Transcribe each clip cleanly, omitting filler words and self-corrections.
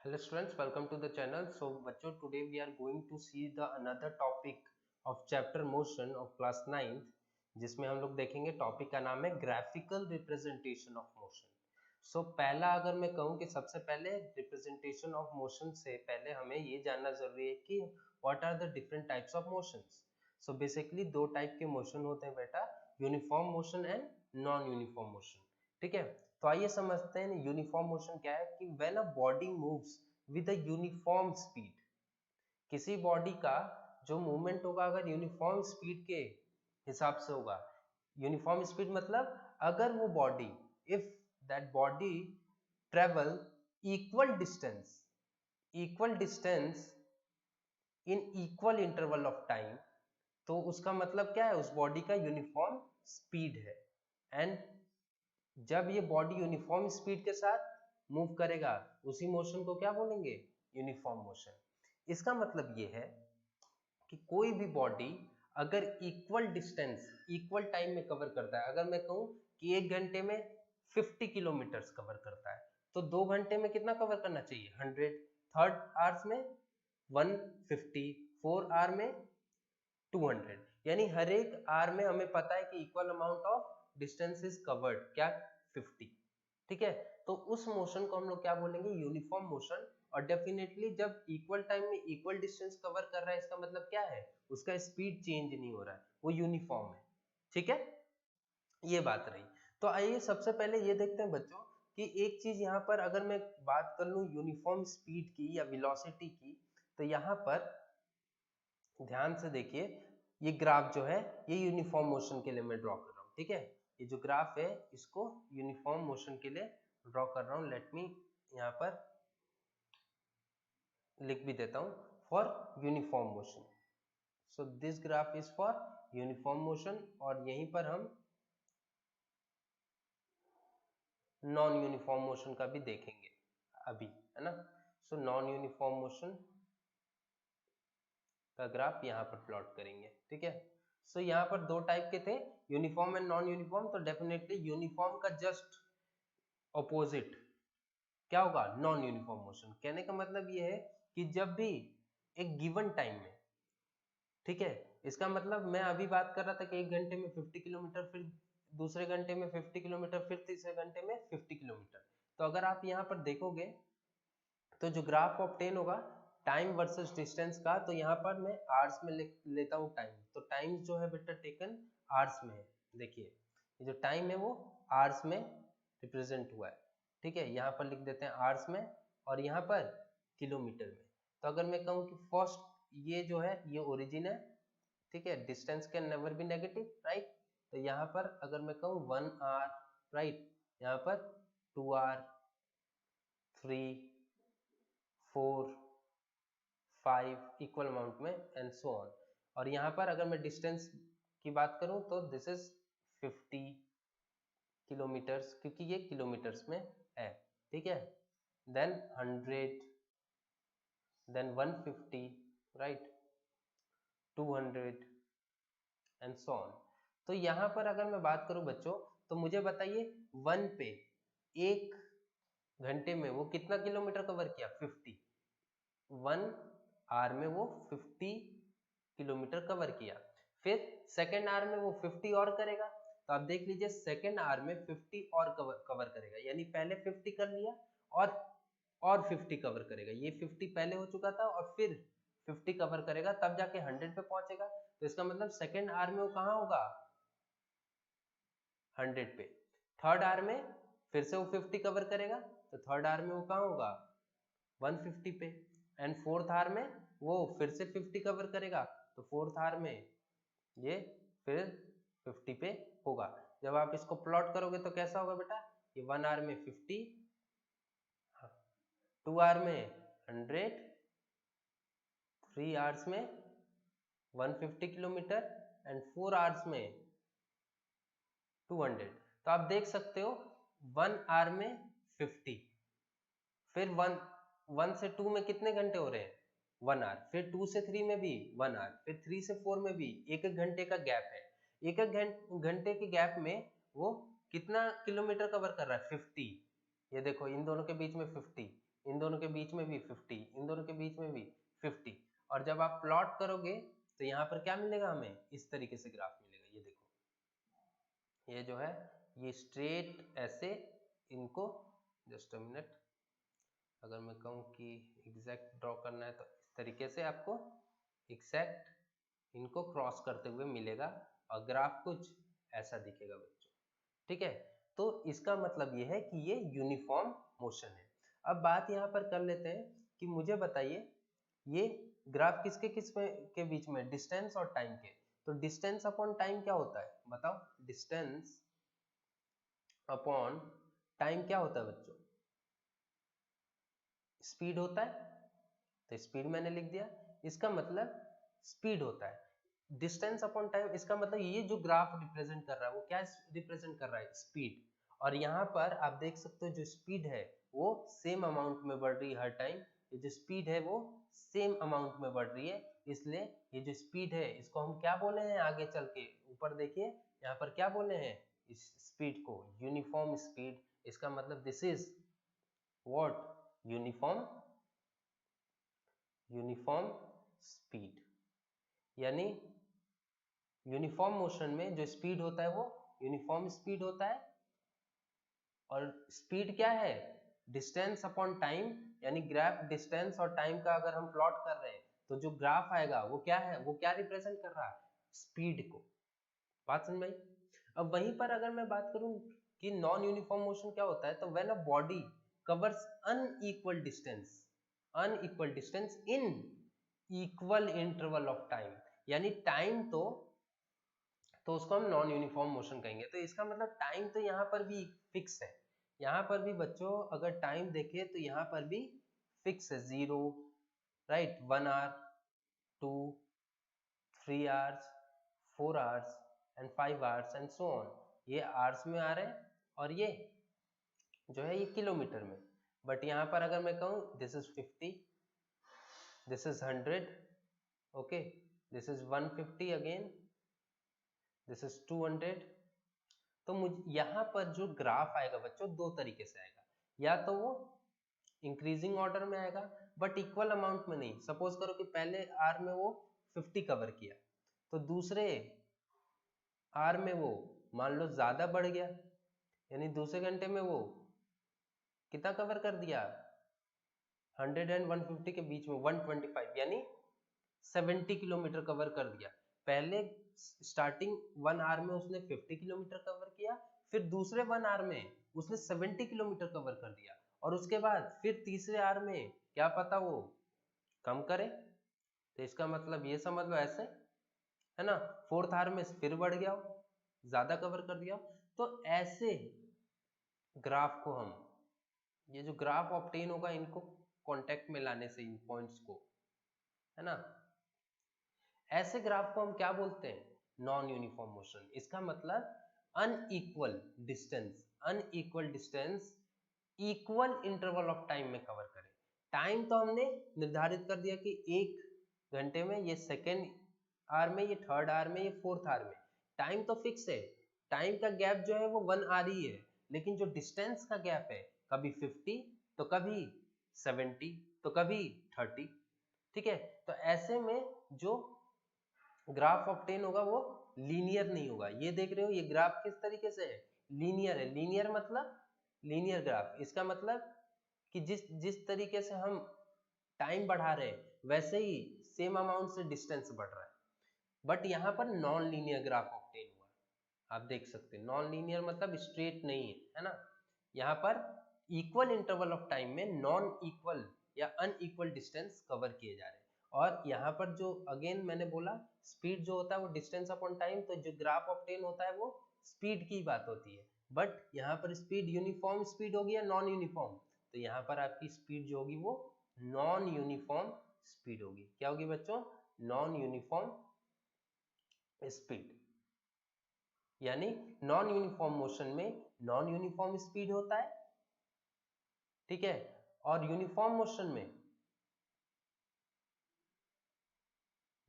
Hello students, welcome to the channel. So बच्चों today we are going to see the another topic of chapter motion of class 9th जिसमें हम लोग देखेंगे topic का नाम है ग्राफिकल रिप्रेजेंटेशन ऑफ मोशन. सो पहला अगर मैं कहूँ कि सबसे पहले रिप्रेजेंटेशन ऑफ मोशन से पहले हमें ये जानना जरूरी है कि what are the different types of motions. So basically दो टाइप के मोशन होते हैं बेटा, uniform motion and non uniform motion. ठीक है, तो आइए समझते हैं यूनिफॉर्म मोशन क्या है. कि when a body moves with a uniform speed, किसी बॉडी का जो मूवमेंट होगा अगर यूनिफॉर्म स्पीड के हिसाब से होगा. यूनिफॉर्म स्पीड मतलब अगर वो body, if that body travel equal distance in equal interval of time, तो उसका मतलब क्या है, उस बॉडी का यूनिफॉर्म स्पीड है. एंड जब ये बॉडी यूनिफॉर्म स्पीड के साथ मूव करेगा उसी मोशन को क्या बोलेंगे, यूनिफॉर्म मोशन. इसका मतलब ये है कि कोई भी बॉडी अगर इक्वल डिस्टेंस इक्वल टाइम में कवर करता है, अगर मैं कहूं कि 1 घंटे में 50 किलोमीटर कवर करता है, तो 2 घंटे में कितना कवर करना चाहिए, 100. थर्ड आवर्स में 150, 4 आवर में 200. यानी हर एक आवर में हमें पता है कि equal amount of distance is covered, क्या, 50. ठीक है, तो उस मोशन को हम लोग क्या बोलेंगे, यूनिफॉर्म मोशन. और डेफिनेटली जब इक्वल टाइम में इक्वल डिस्टेंस कवर कर रहा है, इसका मतलब क्या है, उसका स्पीड चेंज नहीं हो रहा है, वो यूनिफॉर्म है. ठीक है, ये बात रही. तो आइए सबसे पहले ये देखते हैं बच्चों कि एक चीज यहाँ पर अगर मैं बात कर लूं यूनिफॉर्म स्पीड की या वेलोसिटी की, तो यहाँ पर ध्यान से देखिए, ये ग्राफ जो है ये यूनिफॉर्म मोशन के लिए मैं ड्रॉ कर रहा हूँ. ठीक है, ये जो ग्राफ है इसको यूनिफॉर्म मोशन के लिए ड्रॉ कर रहा हूँ. लेट मी यहाँ पर लिख भी देता हूँ, for uniform motion. So this graph is for uniform motion. और यहीं पर हम नॉन यूनिफॉर्म मोशन का भी देखेंगे अभी, है ना. सो नॉन यूनिफॉर्म मोशन का ग्राफ यहाँ पर प्लॉट करेंगे. ठीक है, सो यहाँ पर दो टाइप के थे, यूनिफॉर्म एंड नॉन यूनिफॉर्म. तो डेफिनेटली यूनिफॉर्म का जस्ट ऑपोजिट क्या होगा, नॉन यूनिफॉर्म मोशन. कहने का मतलब ये है कि जब भी एक गिवन टाइम में, ठीक है, इसका मतलब मैं अभी बात कर रहा था कि 1 घंटे में 50 किलोमीटर, फिर दूसरे घंटे में 50 किलोमीटर, फिर तीसरे घंटे में 50 किलोमीटर. तो अगर आप यहाँ पर देखोगे तो जो ग्राफ ऑप्टेन होगा टाइम वर्सेस डिस्टेंस का, तो यहाँ पर मैं आवर्स में लेता हूँ टाइम. तो टाइम जो है बेटा टेकन आवर्स में है. देखिए ये जो टाइम है वो आवर्स में रिप्रेजेंट हुआ है. ठीक है, यहाँ पर लिख देते हैं आवर्स में, और यहाँ पर किलोमीटर में. तो अगर मैं कहूँ कि फर्स्ट ये जो है ये ओरिजिन है, ठीक है, distance can never be negative, right. तो यहाँ पर अगर मैं कहूँ 1 आवर, राइट, यहाँ पर 2 आवर, 3, 4, 5 इक्वल अमाउंट में एंड सो ऑन. और यहाँ पर अगर मैं डिस्टेंस की बात करूं तो दिस इज 50 किलोमीटर्स, क्योंकि ये किलोमीटर्स में है. ठीक है, then 100, then 150, right, 200 and so on. तो यहाँ पर अगर मैं बात करूं बच्चों, तो मुझे बताइए 1 पे 1 घंटे में वो कितना किलोमीटर कवर किया, 50. 1 आवर में वो 50 किलोमीटर कवर किया. फिर सेकेंड आवर में वो 50 और करेगा. तो आप देख लीजिए सेकेंड आवर में 50 और कवर करेगा, यानी पहले 50 कर लिया और 50 कवर करेगा. ये 50 पहले हो चुका था और फिर 50 कवर करेगा, तब जाके 100 पे पहुंचेगा. तो इसका मतलब सेकेंड आवर में वो कहाँ होगा, 100 पे. थर्ड आवर में फिर से वो 50 कवर करेगा, तो थर्ड आवर में वो कहाँ होगा, 150 पे. एंड फोर्थ आवर में वो फिर से 50 कवर करेगा, तो फोर्थ आवर में ये फिर 50 पे होगा. जब आप इसको प्लॉट करोगे तो कैसा होगा बेटा, ये 1 आवर में 50, 2 आवर में 100, 3 आवर्स में 150 किलोमीटर एंड 4 आवर्स में 200. तो आप देख सकते हो 1 आवर में 50, फिर 1 से 2 में कितने घंटे हो रहे हैं, 1 आवर, फिर 2 से 3 में भी 1 आवर, फिर 3 से 4 में भी एक एक घंटे का गैप है. एक एक घंटे के गैप में वो कितना किलोमीटर कवर कर रहा है, 50. ये देखो इन दोनों के बीच में 50, इन इन दोनों के बीच में भी 50, इन दोनों के बीच में भी 50। और जब आप प्लॉट करोगे तो यहाँ पर क्या मिलेगा हमें, इस तरीके से ग्राफ मिलेगा। ये देखो, ये जो है ये स्ट्रेट ऐसे इनको, जस्ट अ मिनट, अगर मैं कहूँ कि एग्जैक्ट ड्रॉ करना है तो इस तरीके से आपको एग्जैक्ट इनको क्रॉस करते हुए मिलेगा और ग्राफ कुछ ऐसा दिखेगा बच्चों। ठीक है, तो इसका मतलब ये है कि ये यूनिफॉर्म मोशन है। अब बात यहाँ पर कर लेते हैं कि मुझे बताइए ये ग्राफ किसके के बीच में, डिस्टेंस और टाइम के। तो डिस्टेंस अपॉन टाइम क्या होता है बताओ, डिस्टेंस अपॉन टाइम क्या होता है बच्चों, स्पीड होता है। तो स्पीड मैंने लिख दिया, इसका मतलब स्पीड होता है। डिस्टेंस अपॉन टाइम, इसका मतलब ये जो ग्राफ रिप्रेजेंट कर रहा है वो क्या रिप्रेजेंट कर रहा है, स्पीड। और यहाँ पर आप देख सकते हो जो स्पीड है वो सेम अमाउंट में बढ़ रही है हर टाइम। ये जो स्पीड है वो सेम अमाउंट में बढ़ रही है, इसलिए ये जो स्पीड है इसको हम क्या बोले हैं, आगे चल के ऊपर देखिए यहाँ पर क्या बोले हैं, इस स्पीड को यूनिफॉर्म स्पीड। इसका मतलब this is what, uniform speed. यानी यूनिफॉर्म मोशन में जो स्पीड होता है वो यूनिफॉर्म स्पीड होता है। और स्पीड क्या है, डिस्टेंस अपॉन टाइम, यानी ग्राफ डिस्टेंस और टाइम का अगर हम प्लॉट कर रहे हैं तो जो ग्राफ आएगा वो क्या है, वो क्या रिप्रेजेंट कर रहा है, स्पीड को। बात समझ में आई। अब वहीं पर अगर मैं बात करूं कि नॉन यूनिफॉर्म मोशन क्या होता है, तो when a body covers unequal distance in equal interval of time, यानी टाइम तो उसको हम नॉन यूनिफॉर्म मोशन कहेंगे। तो इसका मतलब टाइम तो यहाँ पर भी फिक्स है, यहाँ पर भी बच्चों अगर टाइम देखें तो यहाँ पर भी फिक्स है, 0, right, 1 hour, 2, 3 hours, 4 hours and 5 hours and so on. ये आवर्स में आ रहे हैं और ये जो है ये किलोमीटर में। बट यहाँ पर अगर मैं कहूँ this is 50, this is 100, okay, this is 150 again, this is 200। तो मुझे यहाँ पर जो ग्राफ आएगा बच्चों दो तरीके से आएगा, या तो वो इंक्रीजिंग ऑर्डर में आएगा बट इक्वल अमाउंट में नहीं। सपोज करो कि पहले आर में वो 50 कवर किया, तो दूसरे आर में वो मान लो ज्यादा बढ़ गया, यानी दूसरे घंटे में वो कितना कवर कर दिया, 100 एंड 150 के बीच में 125, यानी 70 किलोमीटर कवर कर दिया। पहले स्टार्टिंग 1 आवर में उसने 50 किलोमीटर कवर किया, फिर दूसरे 1 आवर में उसने 70 किलोमीटर कवर कर दिया, और उसके बाद फिर तीसरे आवर में क्या पता वो कम करे। तो इसका मतलब ये समझ लो ऐसे है ना, फोर्थ आवर में फिर बढ़ गया, ज्यादा कवर कर दिया। तो ऐसे ग्राफ को हम, ये जो ग्राफ ऑब्टेन होगा इनको कांटेक्ट में लाने से, इन पॉइंट्स को, है ना, ऐसे ग्राफ को हम क्या बोलते हैं, नॉन यूनिफॉर्म मोशन। इसका मतलब unequal distance equal interval of time में कवर करें। टाइम तो हमने निर्धारित कर दिया कि 1 घंटे में, ये सेकेंड आवर में, ये थर्ड आवर में, ये फोर्थ आवर में। टाइम तो फिक्स है, टाइम का गैप जो है वो 1 आवर ही है, लेकिन जो डिस्टेंस का गैप है कभी 50 तो कभी 70 तो कभी 30। ठीक है, तो ऐसे में जो ग्राफ ऑब्टेन होगा वो लीनियर नहीं होगा। ये देख रहे हो ये ग्राफ किस तरीके से है, लीनियर है। लीनियर मतलब लीनियर ग्राफ, इसका मतलब कि जिस तरीके से हम टाइम बढ़ा रहे हैं वैसे ही सेम अमाउंट से डिस्टेंस बढ़ रहा है। बट यहाँ पर नॉन लीनियर ग्राफ ऑब्टेन हुआ, आप देख सकते हैं। नॉन लीनियर मतलब स्ट्रेट नहीं है ना, यहाँ पर इक्वल इंटरवल ऑफ टाइम में नॉन इक्वल या अनइक्वल डिस्टेंस कवर किए जा रहे हैं। और यहाँ पर जो अगेन मैंने बोला स्पीड जो होता है वो डिस्टेंस अपॉन टाइम, तो जो ग्राफ ऑब्टेन होता है वो स्पीड की बात होती है। बट यहाँ पर स्पीड यूनिफॉर्म स्पीड होगी या नॉन यूनिफॉर्म, तो यहाँ पर आपकी स्पीड जो होगी वो नॉन यूनिफॉर्म स्पीड होगी। क्या होगी बच्चों, नॉन यूनिफॉर्म स्पीड। यानी नॉन यूनिफॉर्म मोशन में नॉन यूनिफॉर्म स्पीड होता है, ठीक है, और यूनिफॉर्म मोशन में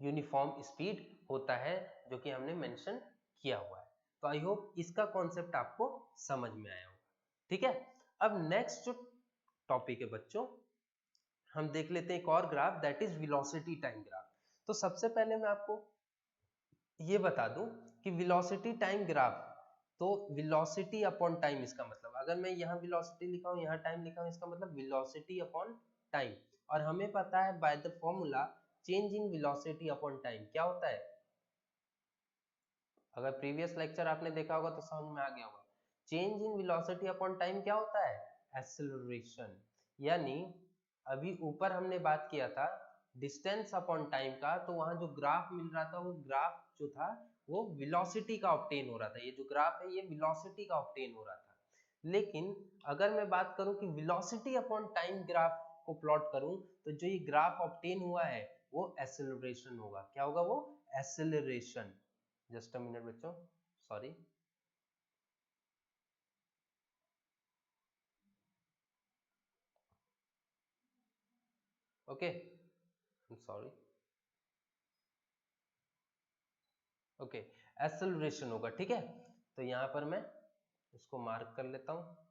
यूनिफॉर्म स्पीड होता है, जो कि हमने मेंशन किया हुआ है। तो आई होप इसका कॉन्सेप्ट आपको समझ में आया होगा। ठीक है, अब नेक्स्ट जो टॉपिक है बच्चों हम देख लेते हैं एक और graph, that is velocity time graph. तो सबसे पहले मैं आपको ये बता दूं कि वेलोसिटी टाइम ग्राफ, तो वेलोसिटी अपॉन टाइम, इसका मतलब अगर मैं यहाँ वेलोसिटी लिखा हूँ यहाँ टाइम लिखा हूँ, इसका मतलब वेलोसिटी अपॉन टाइम। और हमें पता है by the formula change in velocity upon time क्या होता है। अगर प्रीवियस लेक्चर आपने देखा होगा तो समझ में आ गया होगा। Change in velocity upon time क्या होता है, एक्सेलरेशन। यानी अभी ऊपर हमने बात किया था डिस्टेंस अपॉन टाइम का, तो वहां जो ग्राफ मिल रहा था वो ग्राफ जो था वो वेलोसिटी का ऑब्टेन हो रहा था। ये जो ग्राफ है ये वेलोसिटी का ऑब्टेन हो रहा था। लेकिन अगर मैं बात करूं कि वेलोसिटी अपॉन टाइम ग्राफ को प्लॉट करूं, तो जो ये ग्राफ ऑब्टेन हुआ है वो एक्सेलरेशन होगा। क्या होगा वो, एक्सेलरेशन। जस्ट अ मिनट बच्चों, sorry. Okay, sorry. Okay, acceleration होगा, ठीक है। तो यहाँ पर मैं इसको मार्क कर लेता हूँ।